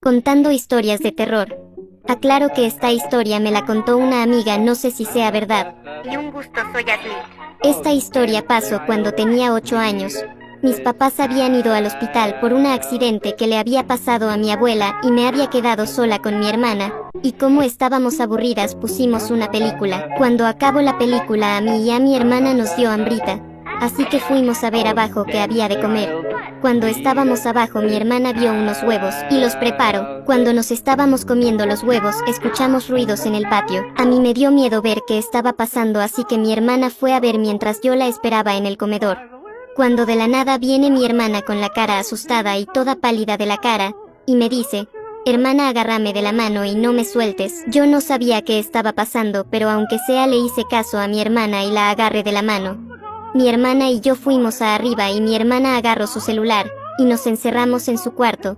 contando historias de terror. Aclaro que esta historia me la contó una amiga, no sé si sea verdad. Y un gusto, soy Ashley. Esta historia pasó cuando tenía 8 años. Mis papás habían ido al hospital por un accidente que le había pasado a mi abuela y me había quedado sola con mi hermana, y como estábamos aburridas pusimos una película. Cuando acabó la película a mí y a mi hermana nos dio hambrita, así que fuimos a ver abajo qué había de comer. Cuando estábamos abajo mi hermana vio unos huevos y los preparó. Cuando nos estábamos comiendo los huevos escuchamos ruidos en el patio. A mí me dio miedo ver qué estaba pasando, así que mi hermana fue a ver mientras yo la esperaba en el comedor. Cuando de la nada viene mi hermana con la cara asustada y toda pálida de la cara, y me dice: hermana, agárrame de la mano y no me sueltes. Yo no sabía qué estaba pasando, pero aunque sea le hice caso a mi hermana y la agarré de la mano. Mi hermana y yo fuimos a arriba y mi hermana agarró su celular, y nos encerramos en su cuarto.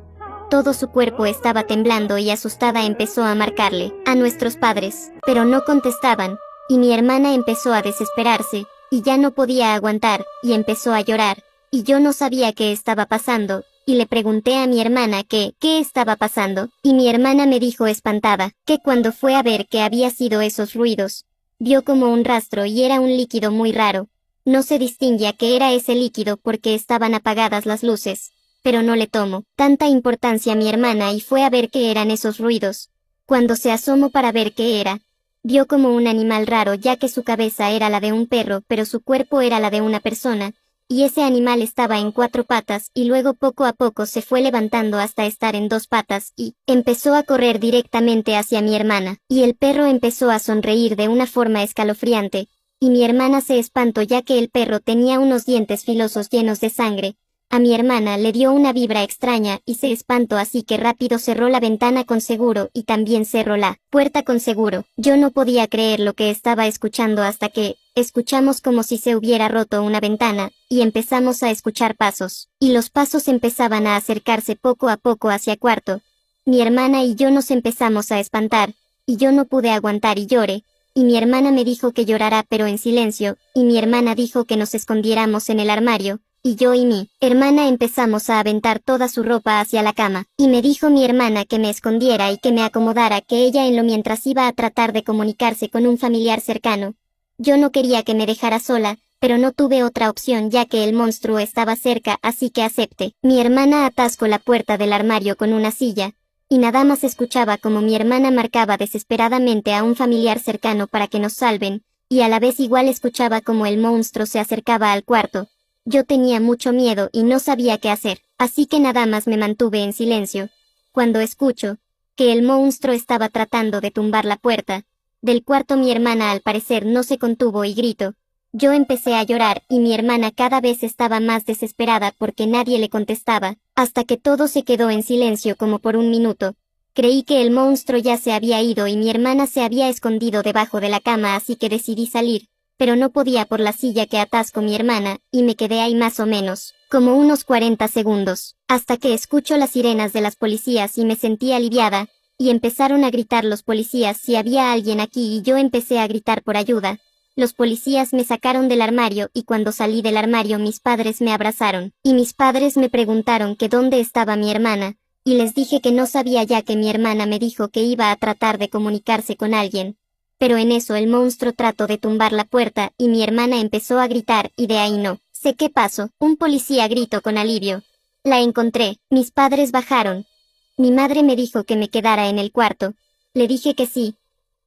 Todo su cuerpo estaba temblando y asustada empezó a marcarle a nuestros padres, pero no contestaban, y mi hermana empezó a desesperarse, y ya no podía aguantar, y empezó a llorar, y yo no sabía qué estaba pasando, y le pregunté a mi hermana qué estaba pasando, y mi hermana me dijo espantada, que cuando fue a ver qué había sido esos ruidos, vio como un rastro y era un líquido muy raro. No se distinguía qué era ese líquido porque estaban apagadas las luces, pero no le tomó tanta importancia a mi hermana y fue a ver qué eran esos ruidos. Cuando se asomó para ver qué era, vio como un animal raro, ya que su cabeza era la de un perro pero su cuerpo era la de una persona, y ese animal estaba en 4 patas y luego poco a poco se fue levantando hasta estar en 2 patas y empezó a correr directamente hacia mi hermana, y el perro empezó a sonreír de una forma escalofriante. Y mi hermana se espantó ya que el perro tenía unos dientes filosos llenos de sangre. A mi hermana le dio una vibra extraña y se espantó, así que rápido cerró la ventana con seguro y también cerró la puerta con seguro. Yo no podía creer lo que estaba escuchando hasta que escuchamos como si se hubiera roto una ventana, y empezamos a escuchar pasos. Y los pasos empezaban a acercarse poco a poco hacia cuarto. Mi hermana y yo nos empezamos a espantar, y yo no pude aguantar y lloré. Y mi hermana me dijo que llorara pero en silencio, y mi hermana dijo que nos escondiéramos en el armario, y yo y mi hermana empezamos a aventar toda su ropa hacia la cama, y me dijo mi hermana que me escondiera y que me acomodara, que ella en lo mientras iba a tratar de comunicarse con un familiar cercano. Yo no quería que me dejara sola, pero no tuve otra opción ya que el monstruo estaba cerca, así que acepté. Mi hermana atascó la puerta del armario con una silla, y nada más escuchaba como mi hermana marcaba desesperadamente a un familiar cercano para que nos salven, y a la vez igual escuchaba como el monstruo se acercaba al cuarto. Yo tenía mucho miedo y no sabía qué hacer, así que nada más me mantuve en silencio. Cuando escucho que el monstruo estaba tratando de tumbar la puerta del cuarto, mi hermana al parecer no se contuvo y gritó. Yo empecé a llorar y mi hermana cada vez estaba más desesperada porque nadie le contestaba, hasta que todo se quedó en silencio como por un minuto. Creí que el monstruo ya se había ido y mi hermana se había escondido debajo de la cama, así que decidí salir, pero no podía por la silla que atascó mi hermana, y me quedé ahí más o menos, como unos 40 segundos, hasta que escucho las sirenas de las policías y me sentí aliviada, y empezaron a gritar los policías si había alguien aquí y yo empecé a gritar por ayuda. Los policías me sacaron del armario y cuando salí del armario mis padres me abrazaron, y mis padres me preguntaron que dónde estaba mi hermana, y les dije que no sabía ya que mi hermana me dijo que iba a tratar de comunicarse con alguien. Pero en eso el monstruo trató de tumbar la puerta y mi hermana empezó a gritar y de ahí no sé qué pasó. Un policía gritó con alivio. La encontré, mis padres bajaron. Mi madre me dijo que me quedara en el cuarto. Le dije que sí,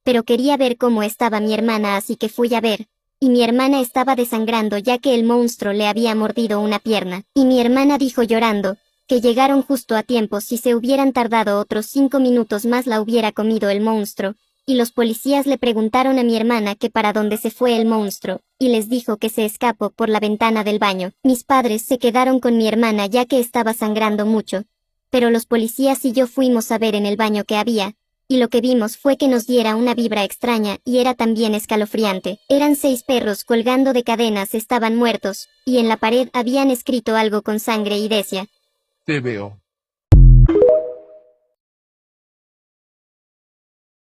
pero quería ver cómo estaba mi hermana, así que fui a ver, y mi hermana estaba desangrando ya que el monstruo le había mordido una pierna, y mi hermana dijo llorando, que llegaron justo a tiempo, si se hubieran tardado otros 5 minutos más la hubiera comido el monstruo, y los policías le preguntaron a mi hermana que para dónde se fue el monstruo, y les dijo que se escapó por la ventana del baño. Mis padres se quedaron con mi hermana ya que estaba sangrando mucho, pero los policías y yo fuimos a ver en el baño que había, y lo que vimos fue que nos diera una vibra extraña y era también escalofriante. Eran 6 perros colgando de cadenas, estaban muertos, y en la pared habían escrito algo con sangre y decía: Te veo.